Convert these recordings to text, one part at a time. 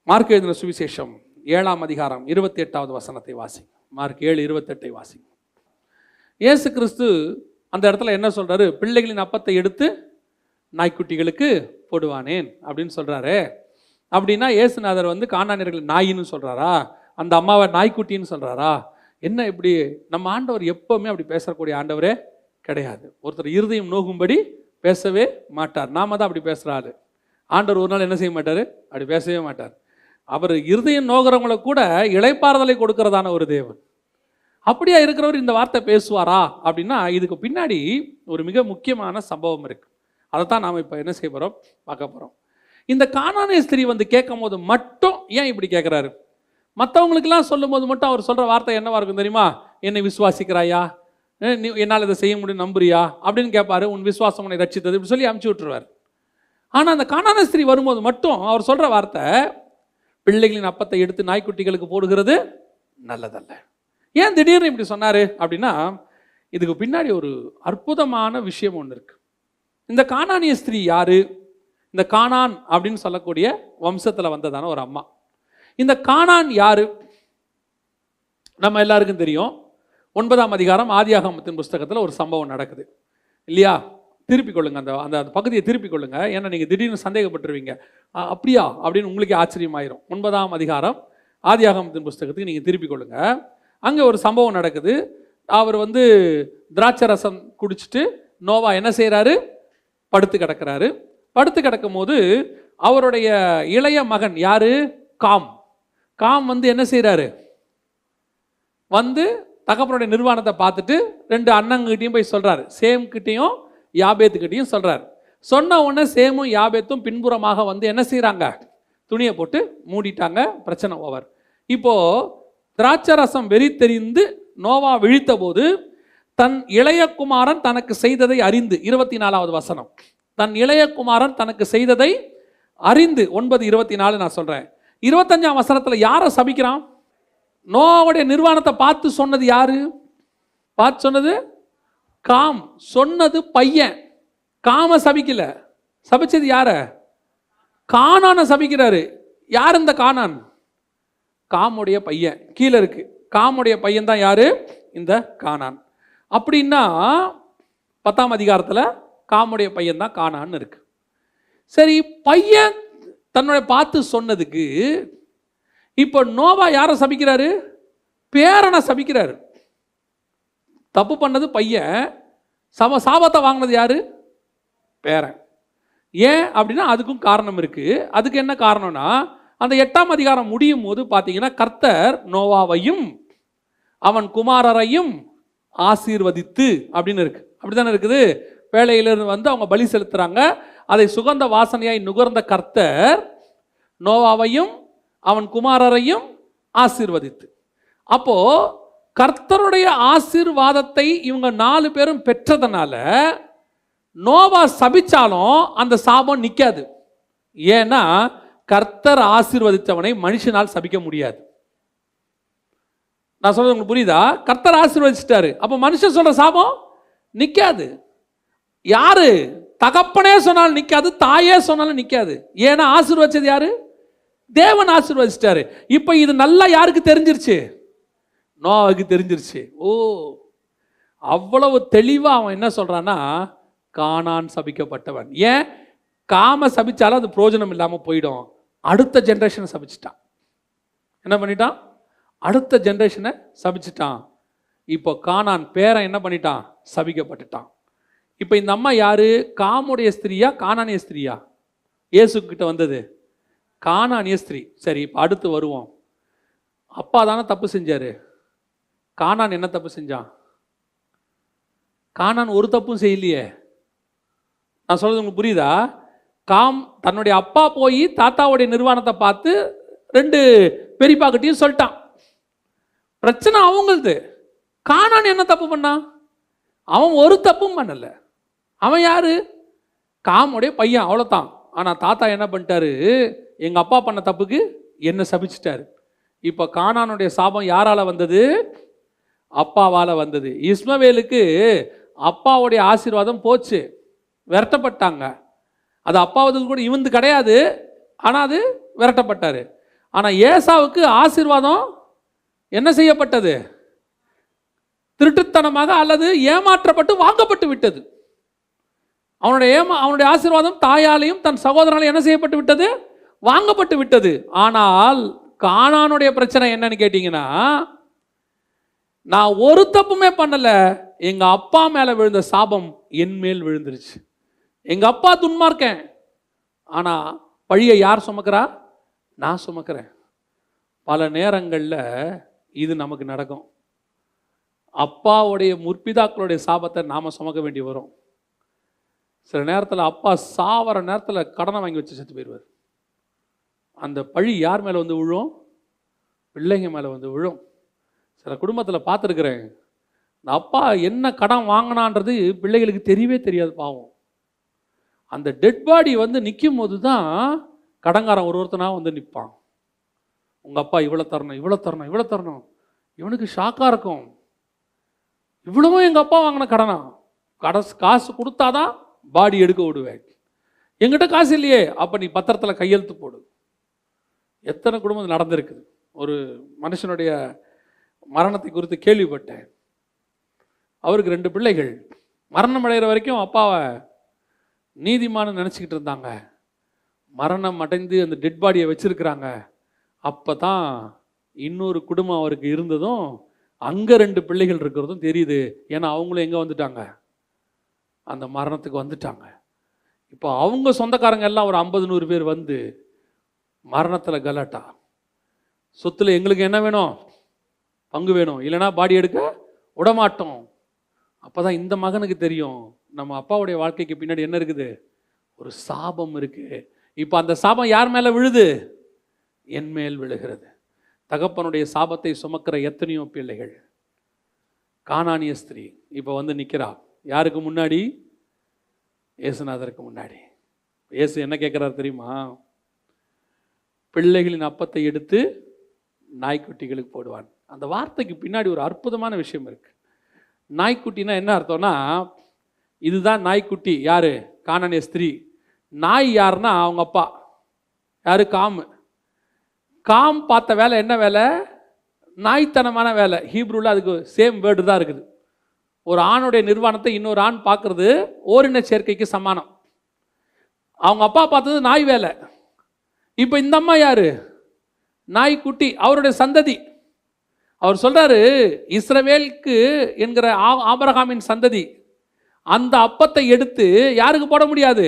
Mark எழுதின சுவிசேஷம் 7ஆம் அதிகாரம் 28வது வசனத்தை வாசிங்க. மார்க் 7:28 வாசிங்க. இயேசு கிறிஸ்து அந்த இடத்துல என்ன சொல்றாரு? பிள்ளைகளின் அப்பத்தை எடுத்து நாய்க்குட்டிகளுக்கு போடுவானேன் அப்படின்னு சொல்றாரு. அப்படின்னா இயேசுநாதர் வந்து கானானியர்கள் நாயின்னு சொல்றாரா? அந்த அம்மாவை நாய்க்குட்டின்னு சொல்றாரா? என்ன இப்படி? நம்ம ஆண்டவர் எப்பவுமே அப்படி பேசக்கூடிய ஆண்டவரே கிடையாது. ஒருத்தர் இருதயம் நோகும்படி பேசவே மாட்டார். நாம தான் அப்படி பேசுறாரு. ஆண்டவர் ஒரு நாள் என்ன செய்ய மாட்டார்? அப்படி பேசவே மாட்டார். அவர் இருதயம் நோகிறவங்களை கூட இளைப்பாறுதலை கொடுக்கிறதான ஒரு தேவன். அப்படியா இருக்கிறவர் இந்த வார்த்தை பேசுவாரா அப்படின்னா இதுக்கு பின்னாடி ஒரு மிக முக்கியமான சம்பவம் இருக்கு. அதைத்தான் நாம் இப்போ என்ன செய்ய போகிறோம்? பார்க்க போகிறோம். இந்த கானானிய ஸ்திரீ வந்து கேட்கும் போது மட்டும் ஏன் இப்படி கேட்குறாரு? மற்றவங்களுக்கெல்லாம் சொல்லும் போது மட்டும் அவர் சொல்கிற வார்த்தை என்னவா இருக்கும் தெரியுமா? என்னை விசுவாசிக்கிறாயா, நீ என்னால் இதை செய்ய முடியும் நம்புறியா அப்படின்னு கேட்பாரு. உன் விசுவாசம் உன்னை ரட்சித்தது இப்படி சொல்லி அமுச்சு விட்டுருவார். ஆனால் அந்த கானானிய ஸ்திரீ வரும்போது மட்டும் அவர் சொல்கிற வார்த்தை, பிள்ளைகளின் அப்பத்தை எடுத்து நாய்க்குட்டிகளுக்கு போடுகிறது நல்லதல்ல. ஏன் திடீர்னு இப்படி சொன்னார் அப்படின்னா இதுக்கு பின்னாடி ஒரு அற்புதமான விஷயம் ஒன்று இருக்கு. இந்த கானானிய ஸ்திரீ யாரு? இந்த கானான் அப்படின்னு சொல்லக்கூடிய வம்சத்தில் வந்ததான ஒரு அம்மா. இந்த கானான் யாரு? நம்ம எல்லாருக்கும் தெரியும். 9ஆம் அதிகாரம் ஆதியாகமத்தின் புஸ்தகத்தில் ஒரு சம்பவம் நடக்குது இல்லையா? திருப்பிக் கொள்ளுங்க, அந்த அந்த பகுதியை திருப்பிக் கொள்ளுங்க. ஏன்னா நீங்கள் திடீர்னு சந்தேகப்பட்டுருவீங்க. அப்படியா அப்படின்னு உங்களுக்கே ஆச்சரியமாயிரும். 9ஆம் அதிகாரம் ஆதியாகமத்தின் புஸ்தகத்துக்கு நீங்கள் திருப்பிக் கொள்ளுங்க. அங்கே ஒரு சம்பவம் நடக்குது. அவர் வந்து திராட்சை ரசம் குடிச்சிட்டு நோவா என்ன செய்கிறாரு? படுத்து கிடக்கிறாரு. படுத்து கிடக்கும் போது அவருடைய இளைய மகன் யாரு? காம் வந்து என்ன செய்கிறாரு? வந்து தகப்பனுடைய நிர்வாணத்தை பார்த்துட்டு 2 அண்ணங்கிட்டையும் போய் சொல்கிறார். சேம்கிட்டையும் யாபேத்துக்கிட்டையும் சொல்கிறார். சொன்ன உடனே சேமும் யாபேத்தும் பின்புறமாக வந்து என்ன செய்கிறாங்க? துணியை போட்டு மூடிட்டாங்க. பிரச்சனை ஓவர். இப்போது திராட்சை ரசம் வெறி தெரிந்து நோவா விழித்த போது தன் இளைய குமாரன் தனக்கு செய்ததை அறிந்து, 24வது வசனம், தன் இளைய குமாரன் தனக்கு செய்ததை அறிந்து, 9:24 நான் சொல்கிறேன். 25ஆம் வசனத்தில் யாரை சபிக்கிறான்? நோவாவுடைய நிர்வாணத்தை பார்த்து சொன்னது யாரு? பார்த்து சொன்னது காம். சொன்னது பையன். காம சபிக்கல. சபிச்சது யார? கானான சபிக்கிறாரு. யார் இந்த கானான்? காமுடைய பையன். கீழே இருக்கு. காமுடைய பையன் தான் யாரு? இந்த கானான். அப்படின்னா 10ஆம் அதிகாரத்தில் காமுடைய பையன் தான் கானான்னு இருக்கு. சரி, பையன் தன்னுடைய பார்த்து சொன்னதுக்கு இப்போ நோவா யாரை சபிக்கிறாரு? பேரனை சபிக்கிறாரு. தப்பு பண்ணது பையன், சாபத்தை வாங்கினது யாரு? பேரன். ஏன் அப்படின்னா அதுக்கும் காரணம் இருக்கு. அதுக்கு என்ன காரணம்னா அந்த 8ஆம் அதிகாரம் முடியும் போது பார்த்தீங்கன்னா கர்த்தர் நோவாவையும் அவன் குமாரரையும் ஆசீர்வதித்து அப்படின்னு இருக்கு. அப்படித்தானே இருக்குது. வேலையிலிருந்து வந்து அவங்க பலி செலுத்துறாங்க. அதை சுகந்த வாசனையாய் நுகர்ந்த கர்த்தர் நோவாவையும் அவன் குமாரரையும் ஆசீர்வதித்து, அப்போ கர்த்தருடைய ஆசீர்வாதத்தை இவங்க 4 பேரும் பெற்றதனால நோவா சபிச்சாலும் அந்த சாபம் நிற்காது. ஏன்னா கர்த்தர் ஆசீர்வதித்தவனை மனுஷனால் சபிக்க முடியாது. நான் சொல்றது உங்களுக்கு புரியுதா? கர்த்தர் ஆசீர்வதிச்சிட்டாரு, அப்போ மனுஷன் சொல்ற சாபம் நிற்காது. யாரு? தகப்பனே சொன்னாலும் நிற்காது, தாயே சொன்னாலும் நிற்காது. ஏன்னா ஆசீர்வதிச்சது யாரு? தேவன் ஆசீர்வதிச்சிட்டாரு. இப்போ இது நல்லா யாருக்கு தெரிஞ்சிருச்சு? நோவாவுக்கு தெரிஞ்சிருச்சு. ஓ, அவ்வளவு தெளிவா அவன் என்ன சொல்றான்னா கானான் சபிக்கப்பட்டவன். ஏன்? காம சபிச்சாலும் அது பிரயோஜனம் இல்லாமல் போயிடும். அடுத்த ஜென்ரேஷனை சபிச்சிட்டான். என்ன பண்ணிட்டான்? அடுத்த ஜென்ரேஷனை சபிச்சிட்டான். இப்போ கானான் பேரன் என்ன பண்ணிட்டான்? சபிக்கப்பட்டுட்டான். இப்போ இந்த அம்மா யாரு? காமுடைய ஸ்திரியா கானானிய ஸ்திரியா? இயேசு கிட்ட வந்தது கானானிய ஸ்திரீ. சரி, இப்போ அடுத்து வருவோம். அப்பா தானே தப்பு செஞ்சாரு. கானான் என்ன தப்பு செஞ்சான்? கானான் ஒரு தப்பும் செய்யலையே. நான் சொல்றது உங்களுக்கு புரியுதா? காம் தன்னுடைய அப்பா போய் தாத்தாவுடைய நிர்வாணத்தை பார்த்து 2 பெரியப்பா கிட்டையும் சொல்லிட்டான். பிரச்சனை அவங்களது. கானான் என்ன தப்பு பண்ணான்? அவன் ஒரு தப்பும் பண்ணல. அவன் யாரு? காமுடைய பையன், அவ்வளோதான். ஆனால் தாத்தா என்ன பண்ணிட்டாரு? எங்கள் அப்பா பண்ண தப்புக்கு என்ன சபிச்சிட்டாரு. இப்போ கானானுடைய சாபம் யாரால வந்தது? அப்பாவால் வந்தது. இஸ்மவேலுக்கு அப்பாவுடைய ஆசீர்வாதம் போச்சு, விரட்டப்பட்டாங்க. அது அப்பாவுக்கு கூட இவந்து கிடையாது, ஆனால் அது விரட்டப்பட்டார். ஆனால் ஏசாவுக்கு ஆசீர்வாதம் என்ன செய்யப்பட்டது? திருட்டுத்தனமாக அல்லது ஏமாற்றப்பட்டு வாங்கப்பட்டு விட்டது. அவனுடைய ஆசீர்வாதம் தாயாலையும் தன் சகோதரனாலையும் என்ன செய்யப்பட்டு விட்டது? வாங்கப்பட்டு விட்டது. ஆனால் கானானுடைய பிரச்சனை என்னன்னு கேட்டீங்கன்னா, நான் ஒரு தப்புமே பண்ணல, எங்க அப்பா மேல விழுந்த சாபம் என் மேல் விழுந்துருச்சு. எங்க அப்பா துன்மார்க்கன், ஆனா பழியை யார் சுமக்கிறா? நான் சுமக்கிறேன். பல நேரங்களில் இது நமக்கு நடக்கும். அப்பாவுடைய முற்பிதாக்களுடைய சாபத்தை நாம சுமக்க வேண்டி வரும். சில நேரத்தில் அப்பா சாவர நேரத்தில் கடனை வாங்கி வச்சு செத்து போயிடுவார். அந்த பழி யார் மேலே வந்து விழும்? பிள்ளைங்க மேலே வந்து விழும். சில குடும்பத்தில் பார்த்துருக்குறேன், இந்த அப்பா என்ன கடன் வாங்கினான்றது பிள்ளைகளுக்கு தெரியவே தெரியாது. பாவம், அந்த டெட் பாடி வந்து நிற்கும் போது தான் கடங்காரன் ஒருத்தனாக வந்து நிற்பான். உங்கள் அப்பா இவ்வளோ தரணும், இவ்வளோ தரணும், இவ்வளோ தரணும். இவனுக்கு ஷாக்காக இருக்கும். இவ்வளவும் எங்கள் அப்பா வாங்கின கடனா? காசு கொடுத்தாதான் பாடி எடுக்க விடுவேன். எங்கிட்ட காசு இல்லையே, அப்போ நீ பத்திரத்தில் கையெழுத்து போடு. எத்தனை குடும்பம் நடந்திருக்குது. ஒரு மனுஷனுடைய மரணத்தை குறித்து கேள்விப்பட்டேன். அவருக்கு 2 பிள்ளைகள். மரணம் அடைகிற வரைக்கும் அப்பாவை நீதிமான்னு நினச்சிக்கிட்டு இருந்தாங்க. மரணம் அடைந்து அந்த டெட் பாடியை வச்சிருக்கிறாங்க. அப்போ தான் இன்னொரு குடும்பம் அவருக்கு இருந்ததும் அங்கே 2 பிள்ளைகள் இருக்கிறதும் தெரியுது. ஏன்னா அவங்களும் எங்கே வந்துட்டாங்க? அந்த மரணத்துக்கு வந்துட்டாங்க. இப்போ அவங்க சொந்தக்காரங்க எல்லாம் ஒரு 50-100 பேர் வந்து மரணத்தில் கலாட்டா. சொத்துல எங்களுக்கு என்ன வேணும்? பங்கு வேணும், இல்லைனா பாடி எடுக்க விடமாட்டோம். அப்போ தான் இந்த மகனுக்கு தெரியும், நம்ம அப்பாவுடைய வாழ்க்கைக்கு பின்னாடி என்ன இருக்குது? ஒரு சாபம் இருக்குது. இப்போ அந்த சாபம் யார் மேலே விழுது? என் மேல் விழுகிறது. தகப்பனுடைய சாபத்தை சுமக்கிற எத்தனையோ பிள்ளைகள். கானானிய ஸ்திரீ இப்போ வந்து நிற்கிறா. யாருக்கு முன்னாடி? இயேசுநாதருக்கு முன்னாடி. இயேசு என்ன கேட்குறாரு தெரியுமா? பிள்ளைகளின் அப்பத்தை எடுத்து நாய்க்குட்டிகளுக்கு போடுவான். அந்த வார்த்தைக்கு பின்னாடி ஒரு அற்புதமான விஷயம் இருக்கு. நாய்க்குட்டினா என்ன அர்த்தம்னா, இதுதான் நாய்க்குட்டி. யாரு? கானானிய ஸ்திரீ. நாய் யாருன்னா அவங்க அப்பா. யாரு? காம். காம் பார்த்த வேலை என்ன வேலை? நாய்த்தனமான வேலை. ஹீப்ரூவில் அதுக்கு சேம் வேர்டு தான் இருக்குது. ஒரு ஆணுடைய நிர்வாணத்தை இன்னொரு ஆண் பார்க்கறது ஓரின சேர்க்கைக்கு சமானம். அவங்க அப்பா பார்த்தது நாய் வேலை. இப்போ இந்த அம்மா யாரு? நாய்க்குட்டி, அவருடைய சந்ததி. அவர் சொல்றாரு, இஸ்ரவேலுக்கு என்கிற ஆபிரகாமின் சந்ததி அந்த அப்பத்தை எடுத்து யாருக்கு போட முடியாது?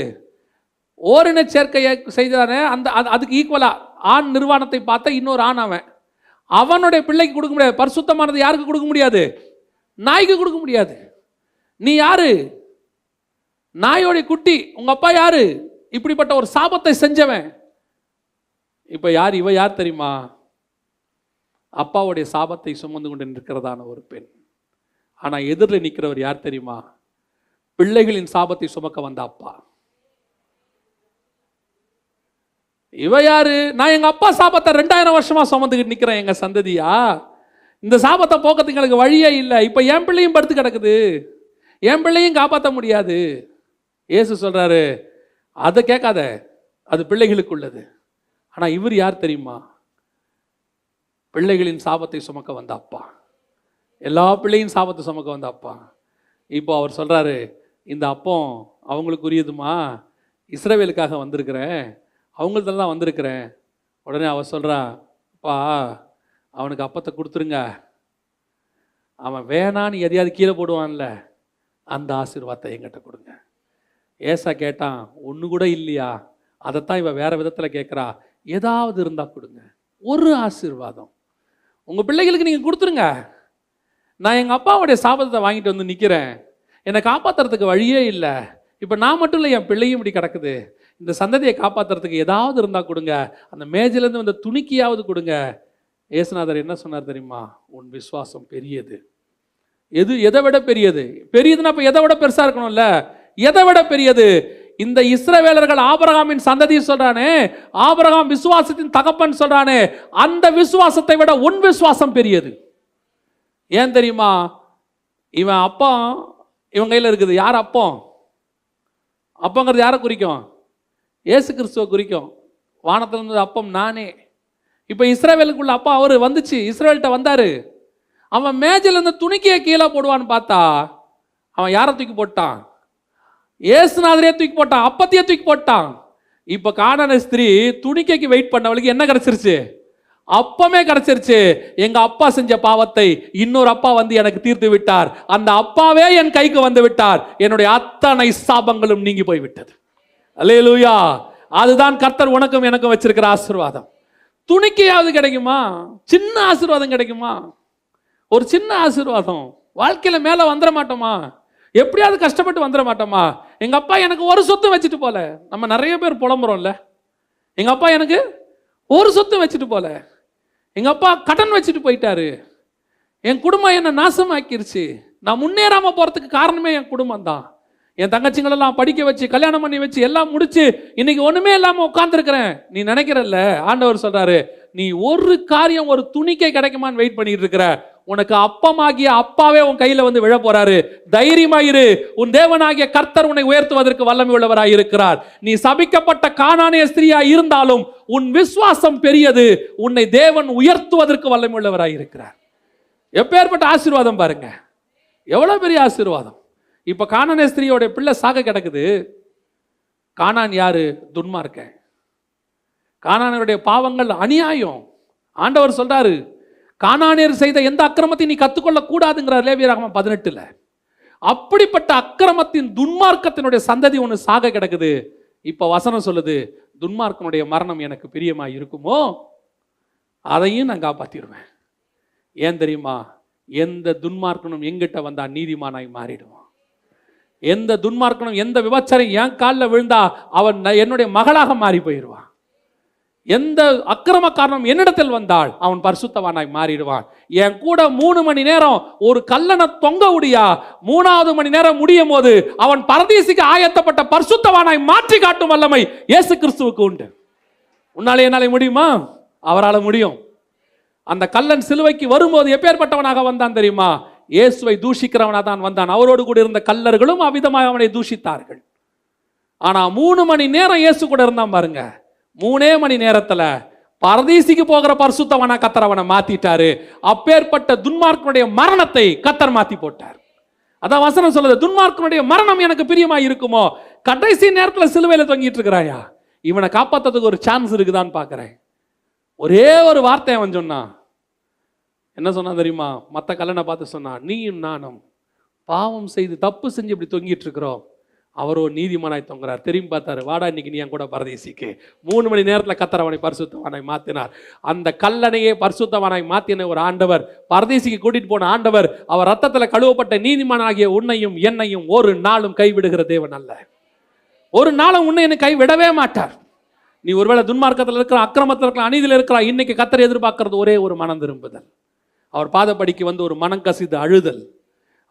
ஓரின சேர்க்கையை செய்தானே அந்த அதுக்கு ஈக்குவலா ஆண் நிர்வாணத்தை பார்த்த இன்னொரு ஆண் அவனுடைய பிள்ளைக்கு கொடுக்க முடியாது. பரிசுத்தமானது யாருக்கு கொடுக்க முடியாது? நாய்க்கு கொடுக்க முடியாது. நீ யாரு? நாயோடைய குட்டி. உங்க அப்பா யாரு? இப்படிப்பட்ட ஒரு சாபத்தை செஞ்சவன். இப்ப யார் இவ? யார் தெரியுமா? அப்பாவுடைய சாபத்தை சுமந்து கொண்டு நிற்கிறதான ஒரு பெண். ஆனா எதிரில் நிற்கிறவர் யார் தெரியுமா? பிள்ளைகளின் சாபத்தை சுமக்க வந்த அப்பா. இவ யாரு? நான் எங்க அப்பா சாபத்தை 2000 வருஷமா சுமந்துக்கிட்டு நிற்கிறேன். எங்க சந்ததியா இந்த சாபத்தை போக்கத்துக்கு எனக்கு வழியே இல்லை. இப்ப என் பிள்ளையும் படுத்து கிடக்குது, என் பிள்ளையும் காப்பாற்ற முடியாது. இயேசு சொல்றாரு, அதை கேட்காத, அது பிள்ளைகளுக்கு உள்ளது. ஆனா இவர் யார் தெரியுமா? பிள்ளைகளின் சாபத்தை சுமக்க வந்த அப்பா. எல்லா பிள்ளையும் சாபத்தை சுமக்க வந்த அப்பா. இப்போ அவர் சொல்றாரு, இந்த அப்பம் அவங்களுக்கு உரியதுமா, இஸ்ரவேலுக்காக வந்திருக்கிறேன், அவங்கள்ட்ட தான் வந்திருக்கிறேன். உடனே அவர் சொல்றா, அப்பா அவனுக்கு அப்பத்தை கொடுத்துருங்க. அவன் வேணான்னு எதையாவது கீழே போடுவான்ல, அந்த ஆசீர்வாதத்தை எங்கிட்ட கொடுங்க. ஏசா கேட்டான், ஒன்று கூட இல்லையா? அதைத்தான் இவன் வேற விதத்தில் கேட்குறா. ஏதாவது இருந்தால் கொடுங்க, ஒரு ஆசீர்வாதம் உங்கள் பிள்ளைகளுக்கு நீங்கள் கொடுத்துருங்க. நான் எங்கள் அப்பாவுடைய சாபத்தை வாங்கிட்டு வந்து நிற்கிறேன், என்னை காப்பாற்றுறதுக்கு வழியே இல்லை. இப்போ நான் மட்டும் இல்லை, என் பிள்ளையும் இப்படி கிடக்குது. இந்த சந்ததியை காப்பாற்றுறதுக்கு ஏதாவது இருந்தால் கொடுங்க, அந்த மேஜிலேருந்து வந்த துணிக்கியாவது கொடுங்க. இயேசுநாதர் என்ன சொன்னார் தெரியுமா? உன் விசுவாசம் பெரியது. எதை விட பெரியது? பெரியதுன்னா அப்போ எதை விட பெருசாக இருக்கணும்ல? எதை விட பெரியது? இந்த இஸ்ரவேலர்கள் ஆபிரகாமின் சந்ததி சொல்றானே, ஆபிரகாம் விசுவாசத்தின் தகப்பன் சொல்றானே, அந்த விசுவாசத்தை விட உன் விசுவாசம் பெரியது. ஏன் தெரியுமா? இவன் அப்பா இவன் கையில் இருக்குது. யார் அப்பம்? அப்பங்கிறது யாரை குறிக்கும்? இயேசு கிறிஸ்துவை குறிக்கும். வானத்திலிருந்து அப்பம் நானே. இப்போ இஸ்ரவேலுக்குள்ள அப்பா அவர் வந்துச்சு, இஸ்ரவேல்கிட்ட வந்தாரு. அவன் மேஜில் இருந்து துணிக்கையை கீழே போடுவான்னு பார்த்தா அவன் யாரை தூக்கி போட்டான்? ஏசுநாதரே தூக்கி போட்டான், அப்பத்தையே தூக்கி போட்டான். இப்போ கானான ஸ்திரீ துணிக்கைக்கு வெயிட் பண்ணவளுக்கு என்ன கிடைச்சிருச்சு? அப்பமே கிடைச்சிருச்சு. எங்க அப்பா செஞ்ச பாவத்தை இன்னொரு அப்பா வந்து எனக்கு தீர்த்து விட்டார், அந்த அப்பாவே என் கைக்கு வந்து விட்டார், என்னுடைய அத்தனை சாபங்களும் நீங்கி போய் விட்டது. அல்லேலூயா. அதுதான் கர்த்தர் உனக்கும் எனக்கும் வச்சிருக்கிற ஆசீர்வாதம். துணிக்கையாவது கிடைக்குமா? சின்ன ஆசீர்வாதம் கிடைக்குமா? ஒரு சின்ன ஆசீர்வாதம். வாழ்க்கையில மேல வந்துட மாட்டோமா? எப்படியாவது கஷ்டப்பட்டு வந்துட மாட்டோமா? எங்க அப்பா எனக்கு ஒரு சொத்து வச்சுட்டு போல. நம்ம நிறைய பேர் புலம்புறோம்ல, எங்க அப்பா எனக்கு ஒரு சொத்து வச்சுட்டு போல, எங்க அப்பா கடன் வச்சுட்டு போயிட்டாரு, என் குடும்பம் என்ன நாசமாக்கிருச்சு, நான் முன்னேறாம போறதுக்கு காரணமே என் குடும்பம் தான். என் தங்கச்சிங்களெல்லாம் படிக்க வச்சு கல்யாணம் பண்ணி வச்சு எல்லாம் முடிச்சு இன்னைக்கு ஒண்ணுமே இல்லாம உட்கார்ந்துருக்கிறேன். நீ நினைக்கிறல்ல, ஆண்டவர் சொல்றாரு, நீ ஒரு காரியம் ஒரு துணிக்கை கிடைக்குமான்னு வெயிட் பண்ணிட்டு இருக்கிற. உனக்கு அப்பமாகிய அப்பாவே உன் கையில வந்து விழ போறாரு. தைரியமாயிரு, உன் தேவனாகிய கர்த்தர் உன்னை உயர்த்துவதற்கு வல்லமை உள்ளவராய் இருக்கிறார். நீ சபிக்கப்பட்ட கானானிய ஸ்திரீயா இருந்தாலும் உன் விசுவாசம் பெரியது, உன்னை தேவன் உயர்த்துவதற்கு வல்லமை உள்ளவராய் இருக்கிறார். எப்பேற்பட்ட ஆசீர்வாதம் பாருங்க, எவ்வளவு பெரிய ஆசீர்வாதம். இப்ப கானானிய ஸ்திரீயோட பிள்ளை சாக கிடக்குது. கானான் யாரு? துன்மார்க்கன். கானானியருடைய பாவங்கள் அநியாயம். ஆண்டவர் சொல்றாரு, கானானியர் செய்த எந்த அக்கிரமத்தையும் நீ கத்துக்கொள்ள கூடாதுங்கிறார் லேவியராகமம் 18. அப்படிப்பட்ட அக்கிரமத்தின் துன்மார்க்கத்தினுடைய சந்ததி ஒன்று சாக கிடக்குது. இப்ப வசனம் சொல்லுது, துன்மார்க்கனுடைய மரணம் எனக்கு பிரியமா இருக்குமோ அதையும் நான் காப்பாத்திடுவேன். ஏன் தெரியுமா? எந்த துன்மார்க்கனும் எங்கிட்ட வந்தா நீதிமானாய் மாறிடுவான். எந்த துன்மார்க்கனும் எந்த விபச்சாரம் என் காலில் விழுந்தா அவன் என்னுடைய மகளாக மாறி போயிடுவான். எந்த அக்கிரமக்காரனும் என்னிடத்தில் வந்தால் அவன் பரிசுத்தவானாய் மாறிடுவான். என் கூட 3 மணி நேரம் ஒரு கல்லணை தொங்க முடியா, 3வது மணி நேரம் முடியும் போது அவன் பரதீசிக்கு ஆயத்தப்பட்ட பரிசுத்தவானாய் மாற்றி காட்டும் வல்லமை இயேசு கிறிஸ்துவுக்கு உண்டு. உன்னாலே என்னாலே முடியுமா? அவரால் முடியும். அந்த கல்லன் சிலுவைக்கு வரும்போது எப்பேற்பட்டவனாக வந்தான் தெரியுமா? இயேசுவை தூஷிக்கிறவனாக தான் வந்தான். அவரோடு கூட இருந்த கல்லர்களும் அவ்விதமாக அவனை தூஷித்தார்கள். ஆனா 3 மணி நேரம் இயேசு கூட இருந்தான் பாருங்க. 3 மணி நேரத்துல பரதீசிக்கு போகிற பரிசுத்தவனா கர்த்தர் அவனை மாத்திட்டாரு. அப்பேற்பட்ட துன்மார்க்கனுடைய மரணத்தை கர்த்தர் மாத்தி போட்டார். அதான் வசனம் சொல்லுது, துன்மார்க்கனுடைய மரணம் எனக்கு பிரியமா இருக்குமோ. கடைசி நேரத்துல சிலுவையில தொங்கிட்டு இருக்கிறாயா, இவனை காப்பாத்துறதுக்கு ஒரு சான்ஸ் இருக்குதான்னு பாக்குறேன். ஒரே ஒரு வார்த்தை அவன் சொன்னான். என்ன சொன்னா தெரியுமா? மற்ற கல்லனை பார்த்து சொன்னான், நீயும் நானும் பாவம் செய்து தப்பு செஞ்சு இப்படி தொங்கிட்டு இருக்கிறோம், அவரோ நீதிமானாய் தொங்குறார். திரும்பி பார்த்தாரு, வாடா இன்னைக்கு நீ என் கூட பரதேசிக்கு. 3 மணி நேரத்தில் கர்த்தர் அவனை பரிசுத்தவானாய் மாத்தினார். அந்த கல்லணையே பரிசுத்தவானாய் மாத்தின ஒரு ஆண்டவர், பரதேசிக்கு கூட்டிட்டு போன ஆண்டவர், அவர் ரத்தத்தில் கழுவப்பட்ட நீதிமானாகிய உன்னையும் என்னையும் ஒரு நாளும் கைவிடுகிற தேவன் அல்ல. ஒரு நாளும் உன்னை என்னை கைவிடவே மாட்டார். நீ ஒருவேளை துன்மார்க்கத்தில் இருக்கிற, அக்கிரமத்தில் இருக்கிற, அநீதியில் இருக்கிற, இன்னைக்கு கர்த்தர் எதிர்பார்க்கிறது ஒரே ஒரு மனம் திரும்புதல். அவர் பாதப்படிக்கு வந்து ஒரு மனம் கசிது அழுதல்.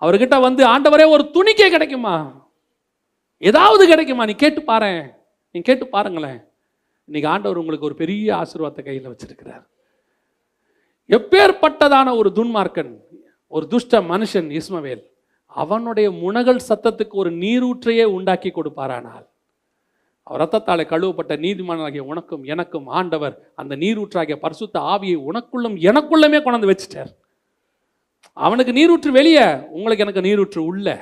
அவர்கிட்ட வந்து, ஆண்டவரே ஒரு துணிக்கே கிடைக்குமா, ஏதாவது கிடைக்குமா, நீ கேட்டு பாரு, நீ கேட்டு பாருங்களேன். இன்னைக்கு ஆண்டவர் உங்களுக்கு ஒரு பெரிய ஆசீர்வாதத்தை கையில் வச்சிருக்கிறார். எப்பேற்பட்டதான ஒரு துன்மார்க்கன், ஒரு துஷ்ட மனுஷன் இஸ்மவேல், அவனுடைய முனகல் சத்தத்துக்கு ஒரு நீரூற்றையே உண்டாக்கி கொடுப்பாரானால், அவர் ரத்தத்தாலே கழுவப்பட்ட நீதிமானாகிய உனக்கும் எனக்கும் ஆண்டவர் அந்த நீரூற்றாகிய பரிசுத்த ஆவியை உனக்குள்ளும் எனக்குள்ளமே கொண்டு வச்சுட்டார். அவனுக்கு நீரூற்று வெளியே, உங்களுக்கு எனக்கு நீரூற்று உள்ள.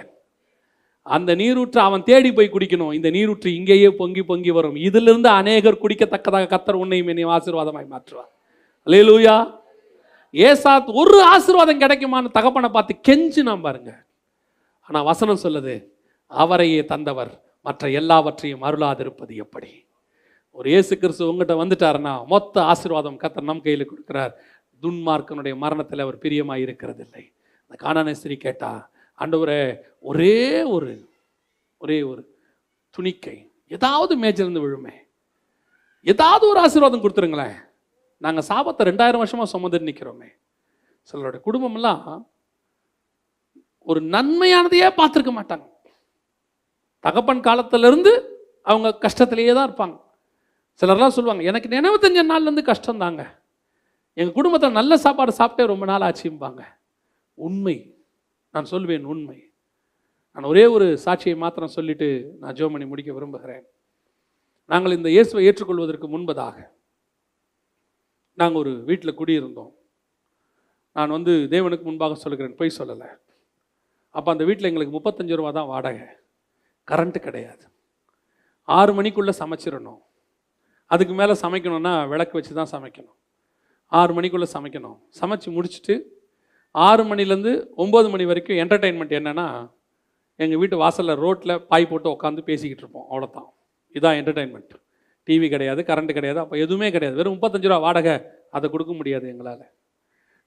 அந்த நீரூற்று அவன் தேடி போய் குடிக்கணும். இந்த நீரூற்று இங்கேயே பொங்கி பொங்கி வரும். இதிலிருந்து அநேகர் குடிக்கத்தக்கதாக கர்த்தர் உன்னையும் என்னையும் ஆசீர்வாதமாய் மாற்றுவார். அல்லேலூயா. ஏசாத் ஒரு ஆசீர்வாதம் கிடைக்குமான்னு தகப்பனை பார்த்து கெஞ்சினான் பாருங்க. ஆனா வசனம் சொல்லுது, அவரையே தந்தவர் மற்ற எல்லாவற்றையும் அருளாதிருப்பது எப்படி? ஒரு இயேசு கிறிஸ்து உங்ககிட்ட வந்துட்டாருன்னா மொத்த ஆசீர்வாதம் கர்த்தர் நம் கையில் கொடுக்கிறார். துன்மார்க்கனுடைய மரணத்தில் அவர் பிரியமாய் இருக்கிறது இல்லை. அந்த கானானிய ஸ்திரீ கேட்டா, ஆண்டவரே ஒரே ஒரு துணிக்கை, ஏதாவது மேஜிலிருந்து விழுமே, ஏதாவது ஒரு ஆசீர்வாதம் கொடுத்துருங்களேன். நாங்கள் சாபத்தை 2000 வருஷமா சுமந்துட்டு நிற்கிறோமே. சிலருடைய குடும்பம்லாம் ஒரு நன்மையானதையே பார்த்துருக்க மாட்டாங்க. தகப்பன் காலத்திலிருந்து அவங்க கஷ்டத்திலேயே தான் இருப்பாங்க. சிலர்லாம் சொல்லுவாங்க, எனக்கு நினைவு தெரிஞ்ச நாள்லேருந்து கஷ்டம் தாங்க, எங்கள் குடும்பத்தில் நல்ல சாப்பாடு சாப்பிட்டே ரொம்ப நாள் ஆச்சும்பாங்க. உண்மை, நான் சொல்வேன் உண்மை. நான் ஒரே ஒரு சாட்சியை மாத்திரம் சொல்லிட்டு நான் ஜெபம் பண்ணி முடிக்க விரும்புகிறேன். நாங்கள் இந்த இயேசுவை ஏற்றுக்கொள்வதற்கு முன்பதாக நாங்கள் ஒரு வீட்டில் குடியிருந்தோம். நான் தேவனுக்கு முன்பாக சொல்லுகிறேன், பொய் சொல்லலை. அப்போ அந்த வீட்டில் எங்களுக்கு 35 ரூபா தான் வாடகை. கரண்ட்டு கிடையாது. 6 மணிக்குள்ளே சமைச்சிடணும். அதுக்கு மேலே சமைக்கணும்னா விளக்கு வச்சு தான் சமைக்கணும். 6 மணிக்குள்ளே சமைக்கணும். சமைச்சு முடிச்சுட்டு 6 மணிலேருந்து 9 மணி வரைக்கும் என்டர்டெயின்மெண்ட் என்னென்னா, எங்கள் வீட்டு வாசலில் ரோட்டில் பாய் போட்டு உட்காந்து பேசிக்கிட்டு இருப்போம். அவ்வளோதான். இதுதான் என்டர்டெயின்மெண்ட். டிவி கிடையாது, கரண்ட்டு கிடையாது, அப்போ எதுவுமே கிடையாது. வெறும் 35 ரூபா வாடகை, அதை கொடுக்க முடியாது எங்களால்.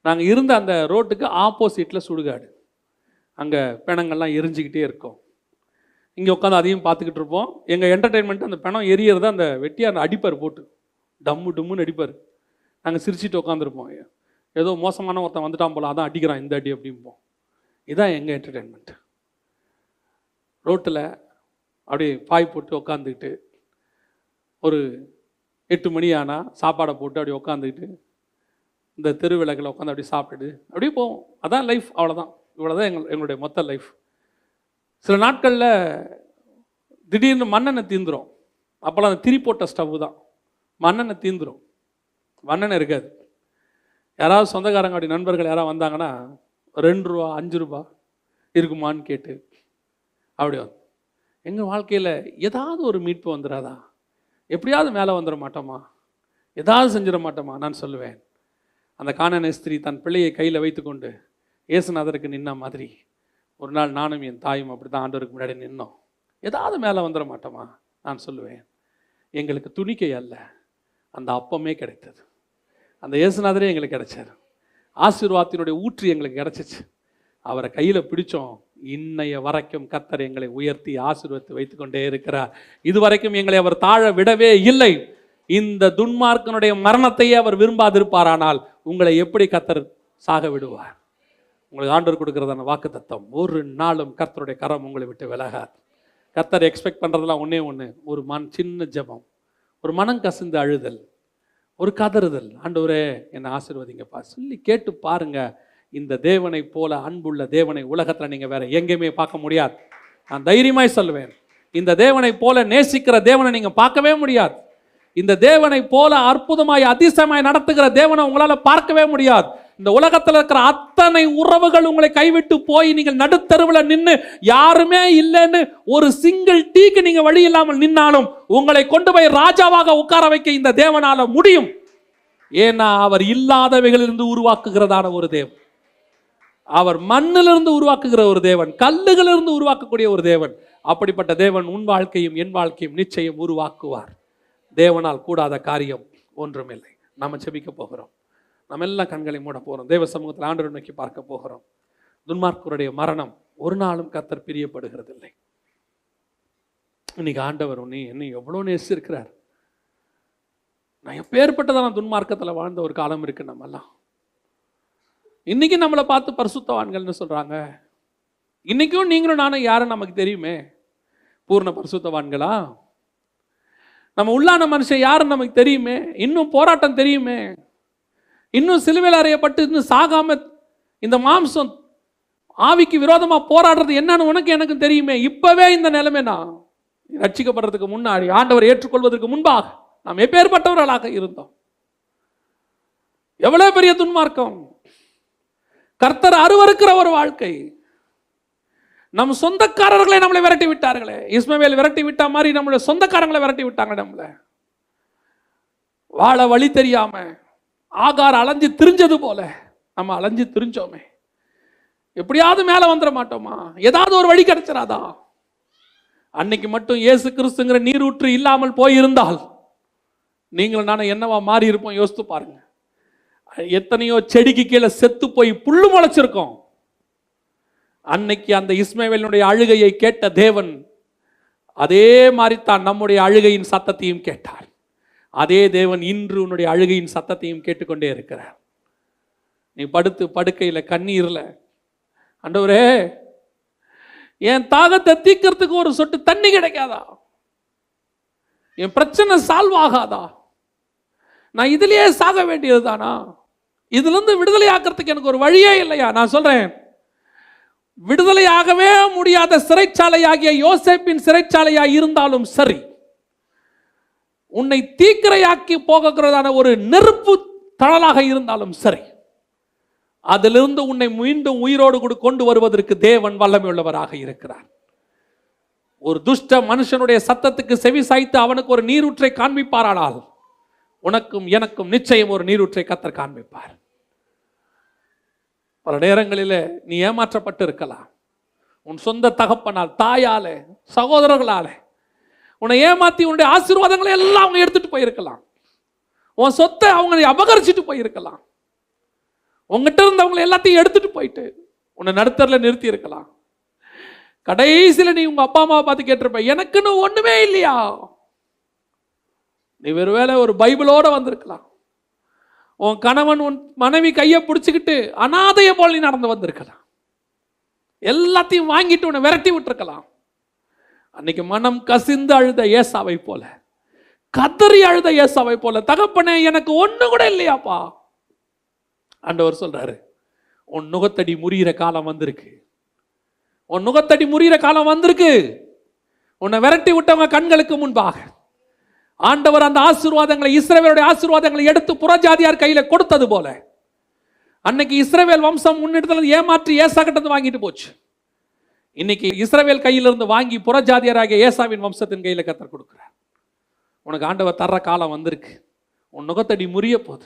நாங்கள் இருந்த அந்த ரோட்டுக்கு ஆப்போசிட்டில் சுடுகாடு. அங்கே பிணங்கள்லாம் எரிஞ்சிக்கிட்டே இருக்கும். இங்கே உட்காந்து அதையும் பார்த்துக்கிட்டு இருப்போம். எங்கள் என்டர்டெயின்மெண்ட் அந்த பிணம் எரியறத அந்த வெட்டியார் அடிப்பார், போட்டு டம்மு டம்முன்னு அடிப்பார். நாங்கள் சிரிச்சிட்டு உட்காந்துருப்போம். ஏதோ மோசமான ஒருத்தன் வந்துட்டான் போல, அதான் அடிக்கிறான் இந்த அடி அப்படிம்போம். இதுதான் எங்கள் என்டர்டெயின்மெண்ட். ரோட்டில் அப்படியே பாய் போட்டு உட்காந்துக்கிட்டு ஒரு 8 மணி ஆனால் சாப்பாடை போட்டு அப்படியே உட்காந்துக்கிட்டு இந்த தெருவிளக்கில் உட்காந்து அப்படியே சாப்பிட்டுட்டு அப்படியே போவோம். அதான் லைஃப். அவ்வளோதான். இவ்வளோதான் எங்களுடைய மொத்த லைஃப். சில நாட்களில் திடீர்னு மண்ணெண்ணெய் தீந்துடும். அப்போல்லாம் அந்த திரி போட்ட ஸ்டவ் தான். மண்ணெண்ணெய் தீந்துடும், மண்ணெண்ணெய் இருக்காது. யாராவது சொந்தக்காரங்க அப்படி நண்பர்கள் யாராவது வந்தாங்கன்னா 2 ரூபா 5 ரூபா இருக்குமான்னு கேட்டு அப்படி எங்கள் வாழ்க்கையில் ஏதாவது ஒரு மீட்பு வந்துடாதா, எப்படியாவது மேலே வந்துட மாட்டோமா, ஏதாவது செஞ்சிட மாட்டோமா? நான் சொல்லுவேன், அந்த கானானிய ஸ்திரீ தன் பிள்ளையை கையில் வைத்துக்கொண்டு இயேசுநாதருக்கு நின்ன மாதிரி ஒரு நாள் நானும் என் தாயும் அப்படி தான் ஆண்டவருக்கு முன்னாடி நின்னோம். ஏதாவது மேலே வந்துட மாட்டோமா? நான் சொல்லுவேன், எங்களுக்கு துணிக்கை அல்ல, அந்த அப்பமே கிடைத்தது. அந்த இயேசுநாதரே எங்களுக்கு கிடைச்சார். ஆசீர்வாதத்தினுடைய ஊற்று எங்களுக்கு கிடைச்சிச்சு. அவரை கையில் பிடிச்சோம். இன்னைய வரைக்கும் கர்த்தர் எங்களை உயர்த்தி ஆசீர்வதித்து வைத்துக் கொண்டே இருக்கிறார். இதுவரைக்கும் எங்களை அவர் தாழ விடவே இல்லை. இந்த துன்மார்க்கனுடைய மரணத்தையே அவர் விரும்பாதிருப்பாரானால் உங்களை எப்படி கர்த்தர் சாக விடுவார்? உங்களுக்கு ஆண்டவர் கொடுக்கிறதான வாக்குத்தத்தம், ஒரு நாளும் கர்த்தருடைய கரம் உங்களை விட்டு விலகாது. கர்த்தர் எக்ஸ்பெக்ட் பண்ணுறதுலாம் ஒன்றே ஒன்று, ஒரு சின்ன ஜெபம், ஒரு மனம் கசிந்து அழுதல், ஒரு கதறுதல். ஆண்டவரே என்னை ஆசீர்வதிங்கப்பா சொல்லி கேட்டு பாருங்க. இந்த தேவனை போல அன்புள்ள தேவனை உலகத்தில் நீங்கள் வேற எங்கேயுமே பார்க்க முடியாது. நான் தைரியமாய் சொல்லுவேன், இந்த தேவனை போல நேசிக்கிற தேவனை நீங்கள் பார்க்கவே முடியாது. இந்த தேவனை போல அற்புதமாய் அதிசயமாய் நடத்துகிற தேவனை உங்களால் பார்க்கவே முடியாது. இந்த உலகத்தில் இருக்கிற அத்தனை உறவுகள் உங்களை கைவிட்டு போய் நீங்கள் நடுத்தருவில் நின்று யாருமே இல்லைன்னு ஒரு சிங்கிள் டீக்கு நீங்கள் வழி இல்லாமல் நின்னாலும் உங்களை கொண்டு போய் ராஜாவாக உட்கார வைக்க இந்த தேவனால முடியும். ஏன்னா அவர் இல்லாதவைகளிலிருந்து உருவாக்குகிறதான ஒரு தேவன். அவர் மண்ணிலிருந்து உருவாக்குகிற ஒரு தேவன், கல்லுகளிலிருந்து உருவாக்கக்கூடிய ஒரு தேவன். அப்படிப்பட்ட தேவன் உன் வாழ்க்கையும் என் வாழ்க்கையும் நிச்சயம் உருவாக்குவார். தேவனால் கூடாத காரியம் ஒன்றுமில்லை. நாம ஜெபிக்க போகிறோம். நம்ம எல்லாம் கண்களை மூட போகிறோம். தேவ சமூகத்தில் ஆண்டவரை நோக்கி பார்க்க போகிறோம். துன்மார்க்கருடைய மரணம் ஒரு நாளும் கர்த்தர் பிரியப்படுகிறதில்லை. இன்னைக்கு ஆண்டவர் என்னை எவ்வளோ நேசிருக்கிறார். நான் எப்பேற்பட்டதான துன்மார்க்கத்தில் வாழ்ந்த ஒரு காலம் இருக்கு. நம்மெல்லாம் இன்னைக்கு நம்மளை பார்த்து பரிசுத்தவான்கள்னு சொல்றாங்க. இன்னைக்கும் நீங்களும் நானும் யாரும் நமக்கு தெரியுமே. பூர்ண பரிசுத்தவான்களா? நம்ம உள்ளான மனுஷன் யாருன்னு நமக்கு தெரியுமே. இன்னும் போராட்டம் தெரியுமே. இன்னும் சிலுவையில் அறையப்பட்டு இன்னும் சாகாம இந்த மாம்சம் ஆவிக்கு விரோதமா போராடுறது என்னன்னு உனக்கு எனக்கு தெரியுமே. இப்பவே இந்த நிலைமைனா ரட்சிக்கப்படுறதுக்கு முன்னாடி, ஆண்டவர் ஏற்றுக்கொள்வதற்கு முன்பாக நாம் எப்பேற்பட்டவர்களாக இருந்தோம். எவ்வளவு பெரிய துன்மார்க்கம். கர்த்தர் அருவருக்கிற ஒரு வாழ்க்கை. நம் சொந்தக்காரர்களை நம்மளை விரட்டி விட்டார்களே. இஸ்மவேல் விரட்டி விட்டா மாதிரி நம்மளுடைய சொந்தக்காரங்களை விரட்டி விட்டாங்க. நம்மள வாழ வழி தெரியாம ஆகார அலைஞ்சு திரிஞ்சது போல நம்ம அலைஞ்சு திரிஞ்சோமே. எப்படியாவது மேல வந்துட மாட்டோமா? ஏதாவது ஒரு வழி கிடைச்சிடாதா? அன்னைக்கு மட்டும் இயேசு கிறிஸ்துங்கிற நீரூற்று இல்லாமல் போயிருந்தால் நீங்களும் நானும் என்னவா மாறி இருப்போம்? யோசித்து பாருங்க. எத்தனையோ செடிக்கு கீழே செத்து போய் புல்லு முளைச்சிருக்கோம். அன்னைக்கு அந்த இஸ்மவேலினுடைய அழுகையை கேட்ட தேவன் அதே மாதிரி தான் நம்முடைய அழுகையின் சத்தத்தையும் கேட்டார். அதே தேவன் இன்று உன்னுடைய அழுகையின் சத்தத்தையும் கேட்டுக்கொண்டே இருக்கிறார். நீ படுத்து படுக்கையில் கண்ணீர்ல, ஆண்டவரே என் தாகத்தை தீக்கிறதுக்கு ஒரு சொட்டு தண்ணி கிடைக்காதா? என் பிரச்சனை சால்வ் ஆகாதா? நான் இதுலயே சாக வேண்டியது தானா? இதுல இருந்து விடுதலை ஆக்கிறதுக்கு எனக்கு ஒரு வழியே இல்லையா? நான் சொல்றேன், விடுதலையாகவே முடியாத சிறைச்சாலையாகிய யோசேப்பின் சிறைச்சாலையா இருந்தாலும் சரி, உன்னை தீக்கிரையாக்கி போகிறதான ஒரு நெருப்பு தளலாக இருந்தாலும் சரி, அதிலிருந்து உன்னை மீண்டும் உயிரோடு கொண்டு வருவதற்கு தேவன் வல்லமை உள்ளவராக இருக்கிறார். ஒரு துஷ்ட மனுஷனுடைய சத்தத்துக்கு செவி சாய்த்து அவனுக்கு ஒரு நீரூற்றை காண்பிப்பாரானால், உனக்கும் எனக்கும் நிச்சயம் ஒரு நீரூற்றை கர்த்தர் காண்பிப்பார். பல நேரங்களில் நீ ஏமாற்றப்பட்டு இருக்கலாம். உன் சொந்த தகப்பனால், தாயாலே, சகோதரர்களாலே உன்னை ஏமாத்தி உன்னுடைய ஆசீர்வாதங்களை எல்லாம் அவங்க எடுத்துட்டு போயிருக்கலாம். உன் சொத்தை அவங்க அபகரிச்சுட்டு போயிருக்கலாம். உங்ககிட்ட இருந்தவங்களை எல்லாத்தையும் எடுத்துட்டு போயிட்டு உன்னை நடுத்தரில் நிறுத்தி இருக்கலாம். கடைசியில் நீ உங்க அப்பா அம்மாவை பார்த்து கேட்டிருப்ப, எனக்குன்னு ஒண்ணுமே இல்லையா? நீ ஒருவேளை ஒரு பைபிளோட வந்திருக்கலாம். உன் கணவன் உன் மனைவி கையை பிடிச்சிக்கிட்டு அனாதைய போல நீ நடந்து வந்திருக்கலாம். எல்லாத்தையும் வாங்கிட்டு உன்னை விரட்டி விட்டுருக்கலாம். அன்னைக்கு மனம் கசிந்து அழுத ஏசாவை போல, கதறி அழுத ஏசாவை போல, தகப்பனே எனக்கு ஒண்ணு கூட இல்லையாப்பா. ஆண்டவர் சொல்றாரு, உன் நுகத்தடி முறிகிற காலம் வந்திருக்கு. உன் நுகத்தடி முறிகிற காலம் வந்திருக்கு. உன்னை விரட்டி விட்டவங்க கண்களுக்கு முன்பாக ஆண்டவர் அந்த ஆசீர்வாதங்களை, இஸ்ரவேலுடைய ஆசீர்வாதங்களை எடுத்து புறஜாதியார் கையில கொடுத்தது போல, அன்னைக்கு இஸ்ரவேல் வம்சம் முன்னிடத்துல ஏமாற்றி ஏசா கிட்ட வாங்கிட்டு போச்சு. இன்னைக்கு இஸ்ரவேல் கையிலிருந்து வாங்கி புறஜாதியாராகிய ஏசாவின் வம்சத்தின் கையில கர்த்தர் கொடுக்கிறார். உனக்கு ஆண்டவர் தர்ற காலம் வந்திருக்கு. உன் நுகத்தடி முறிய போது.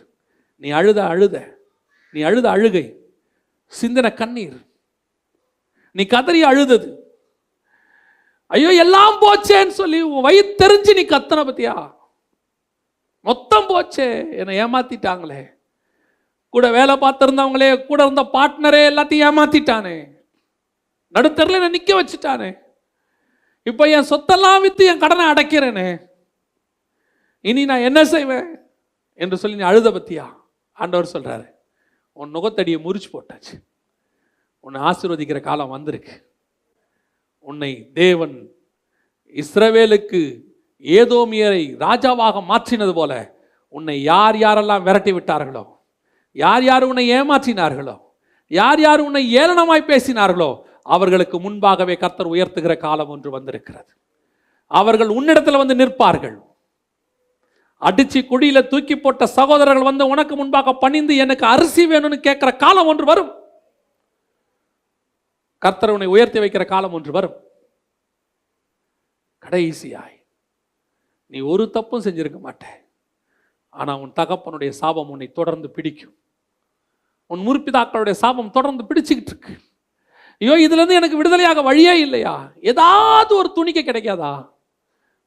நீ அழுத அழுகை, சிந்தின கண்ணீர், நீ கதறி அழுதது, ஐயோ எல்லாம் போச்சேன்னு சொல்லி உன் வயிறு தெரிஞ்சு நீ கத்தன பத்தியா, மொத்தம் போச்சே, என்னை ஏமாத்திட்டாங்களே, கூட வேலை பார்த்திருந்தவங்களே, கூட இருந்த பார்ட்னரே எல்லாத்தையும் ஏமாத்திட்டானே, நடுத்தரில் என்ன நிக்க வச்சுட்டானே, இப்ப என் சொத்தெல்லாம் வித்து என் கடனை அடைக்கிறேனே, இனி நான் என்ன செய்வேன் என்று சொல்லி நீ அழுத பத்தியா. ஆண்டவர் சொல்றாரு, உன் நுகத்தடியை முறிச்சு போட்டாச்சு. உன்னை ஆசீர்வதிக்கிற காலம் வந்திருக்கு. உன்னை தேவன் இஸ்ரவேலுக்கு ஏதோமியரை ராஜாவாக மாற்றினது போல உன்னை யார் யாரெல்லாம் விரட்டி விட்டார்களோ, யார் யார் உன்னை ஏமாற்றினார்களோ, யார் யார் உன்னை ஏளனமாய் பேசினார்களோ, அவர்களுக்கு முன்பாகவே கர்த்தர் உயர்த்துகிற காலம் ஒன்று வந்திருக்கிறது. அவர்கள் உன்னிடத்தில் வந்து நிற்பார்கள். அடிச்சு குடியில தூக்கி போட்ட சகோதரர்கள் வந்து உனக்கு முன்பாக பணிந்து எனக்கு அரிசி வேணும்னு கேட்கிற காலம் ஒன்று வரும். கர்த்தர் உன்னை உயர்த்தி வைக்கிற காலம் ஒன்று வரும். கடைசியாய் நீ ஒரு தப்பும் செஞ்சிருக்க மாட்டே, ஆனா உன் தகப்பனுடைய சாபம் உன்னை தொடர்ந்து பிடிக்கும். உன் முற்பிதாக்களுடைய சாபம் தொடர்ந்து பிடிச்சுக்கிட்டு இருக்கு. ஐயோ இதுல இருந்து எனக்கு விடுதலையாக வழியே இல்லையா? ஏதாவது ஒரு துணிக்க கிடைக்காதா?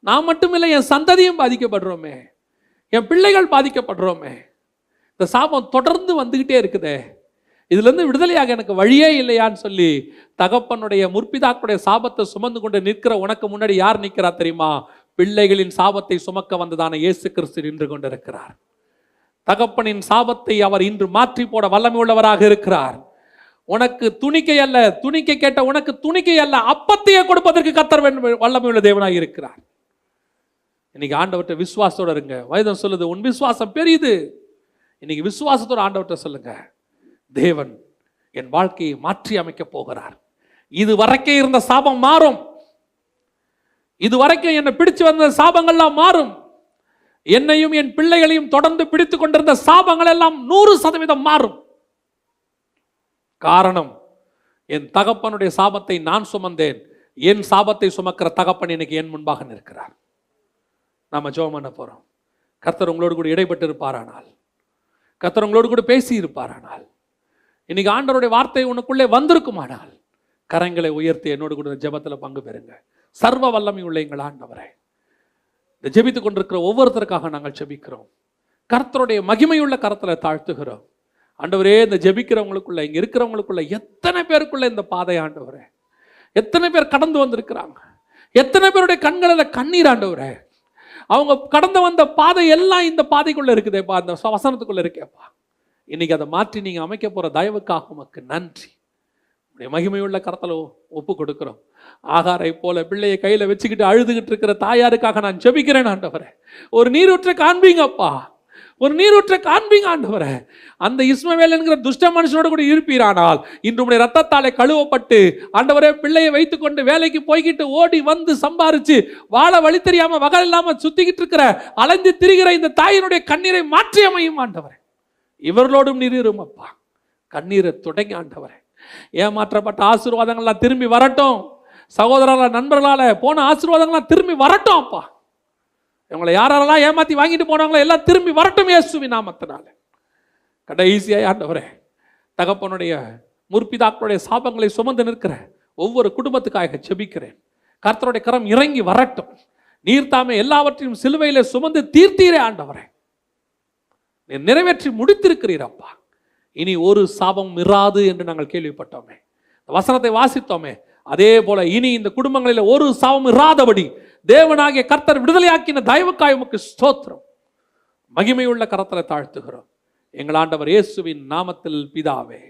நான் மட்டும் இல்லை, என் சந்ததியும் பாதிக்கப்படுறோமே, என் பிள்ளைகள் பாதிக்கப்படுறோமே, இந்த சாபம் தொடர்ந்து வந்துகிட்டே இருக்குதே, இதுல இருந்து விடுதலையாக எனக்கு வழியே இல்லையான்னு சொல்லி தகப்பனுடைய முற்பிதாக்களுடைய சாபத்தை சுமந்து கொண்டு நிற்கிற உனக்கு முன்னாடி யார் நிற்கிறா தெரியுமா? பிள்ளைகளின் சாபத்தை சுமக்க வந்ததான இயேசு கிறிஸ்து நின்று கொண்டிருக்கிறார். தகப்பனின் சாபத்தை அவர் இன்று மாற்றி போட வல்லமை உள்ளவராக இருக்கிறார். உனக்கு துணிக்கை அல்ல, துணிக்கை கேட்ட உனக்கு துணிக்கை அல்ல, அப்பத்தையே கொடுப்பதற்கு கர்த்தர் வல்லமை உள்ள தேவனாக இருக்கிறார். இன்னைக்கு ஆண்டவர்கிட்ட விசுவாசத்தோட இருங்க. வேதம் சொல்லுது, உன் விசுவாசம் பெரியது. இன்னைக்கு விசுவாசத்தோட ஆண்டவர்கிட்ட சொல்லுங்க, தேவன் என் வாழ்க்கையை மாற்றி அமைக்க போகிறார். இது வரைக்கும் இருந்த சாபம் மாறும். இது வரைக்கும் என்னை பிடிச்சு வந்த சாபங்கள்லாம் மாறும். என்னையும் என் பிள்ளைகளையும் தொடர்ந்து பிடித்து கொண்டிருந்த சாபங்கள் எல்லாம் 100% மாறும். காரணம், என் தகப்பனுடைய சாபத்தை நான் சுமந்தேன். என் சாபத்தை சுமக்கிற தகப்பன் இன்னைக்கு என் முன்பாக நிற்கிறார். நாம ஜெபம் பண்ண போறோம். கர்த்தர் உங்களோடு கூட இடைப்பட்டு இருப்பாரானால், கர்த்தர் உங்களோடு கூட பேசி இருப்பாரானால், இன்னைக்கு ஆண்டவருடைய வார்த்தை உனக்குள்ளே வந்திருக்குமானால், கரங்களை உயர்த்தி என்னோடு கூட ஜெபத்தில் பங்கு பெறுங்க. சர்வ வல்லமை உள்ள எங்கள் ஆண்டவரே, இந்த ஜெபித்துக் கொண்டிருக்கிற ஒவ்வொருத்தருக்காக நாங்கள் ஜெபிக்கிறோம். கர்த்தருடைய மகிமையுள்ள கரத்தில் தாழ்த்துகிறோம். ஆண்டவரே, இந்த ஜெபிக்கிறவங்களுக்குள்ள, இங்க இருக்கிறவங்களுக்குள்ள எத்தனை பேருக்குள்ள இந்த பாதை ஆண்டவரே, எத்தனை பேர் கடந்து வந்திருக்கிறாங்க, எத்தனை பேருடைய கண்களில் கண்ணீர் ஆண்டவரே, அவங்க கடந்து வந்த பாதை எல்லாம் இந்த பாதைக்குள்ள இருக்குதேப்பா, இந்த வசனத்துக்குள்ள இருக்கேப்பா. இன்னைக்கு அதை மாற்றி நீங்க அமைக்க போற தயவுக்காக உமக்கு நன்றி. மகிமையுள்ள கரத்தில் ஒப்பு கொடுக்கிறோம். ஆகாரை போல பிள்ளையை கையில வச்சுக்கிட்டு அழுதுகிட்டு இருக்கிற தாயாருக்காக நான் ஜெபிக்கிறேன் ஆண்டவரே. ஒரு நீரூற்றை காண்பீங்கப்பா, ஒரு நீரூற்றை காண்பீங்க ஆண்டவரே. அந்த இஸ்மவேல் என்கிற துஷ்ட மனுஷனோட கூட இருப்பீரானால், இன்று உடைய ரத்தத்தாலே கழுவப்பட்டு ஆண்டவரே பிள்ளையை வைத்துக்கொண்டு வேலைக்கு போய்கிட்டு ஓடி வந்து சம்பாரிச்சு வாழ வழி தெரியாம வகல் இல்லாம சுத்திக்கிட்டு இருக்கிற அலைந்து திரிகிற இந்த தாயினுடைய கண்ணீரை மாற்றி அமையும் ஆண்டவரே. இவர்களோடும் நீர் இரும் அப்பா. கண்ணீரை தொடங்கி ஆண்டவரே, ஏமாற்றப்பட்ட ஆசீர்வாதங்கள்லாம் திரும்பி வரட்டும். சகோதரர்களால் நண்பர்களால் போன ஆசீர்வாதங்கள்லாம் திரும்பி வரட்டும் அப்பா. இவங்களை யாரெல்லாம் ஏமாற்றி வாங்கிட்டு போனாங்களோ எல்லாம் திரும்பி வரட்டும் இயேசுவின் நாமத்தினால. கடைசியாக ஆண்டவரே, தகப்பனுடைய முற்பிதாக்களுடைய சாபங்களை சுமந்து நிற்கிற ஒவ்வொரு குடும்பத்துக்காக ஜெபிக்கிறேன். கர்த்தருடைய கரம் இறங்கி வரட்டும். நீர் தாமே எல்லாவற்றையும் சிலுவையிலே சுமந்து தீர்த்தீரே ஆண்டவரே, நீர் நிறைவேற்றி முடித்திருக்கிறீர் அப்பா. இனி ஒரு சாபம் இராது என்று நாங்கள் கேள்விப்பட்டோமே, வசனத்தை வாசித்தோமே. அதே போல இனி இந்த குடும்பங்களில் ஒரு சாபம் இராதபடி தேவனாகிய கர்த்தர் விடுதலையாக்கின தயவுக்காய் உமக்கு ஸ்தோத்திரம். மகிமையுள்ள கரத்தில் தாழ்த்துகிறோம் எங்கள் ஆண்டவர் இயேசுவின் நாமத்தில் பிதாவே.